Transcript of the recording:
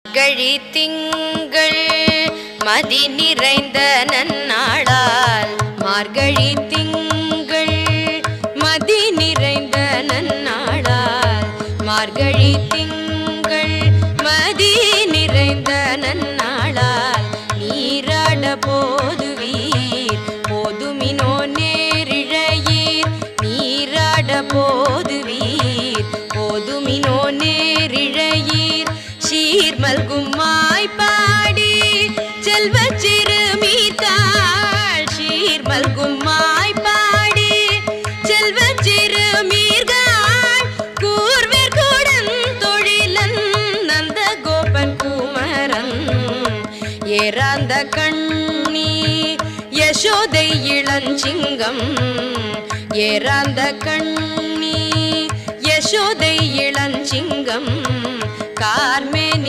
மார்கழி திங்கள் மதி நிறைந்த நன்னாளால் மார்கழி திங்கள் மதி நிறைந்த நன்னாளால் மார்கழி திங்கள் மதி நிறைந்த நன்னாளால் நீராட போதுவீர் போதுமினோ நேரிழையீர் நீராட போதுவீர் போதுமினோ நேரிழையீர் சீர்மல்கும் மாய்பாடி செல்வ சிறுமீர்காள் சீர்மல்கும் மாய்பாடி செல்வ சிறுமீர்காள் கூர்வேர் கூடன் தொழிலன் நந்த கோபன் குமரன் ஏறாந்த கண்ணி யசோதை இளஞ்சிங்கம் ஏறாந்த கண்ணி யசோதை இளஞ்சிங்கம் கார்மேனி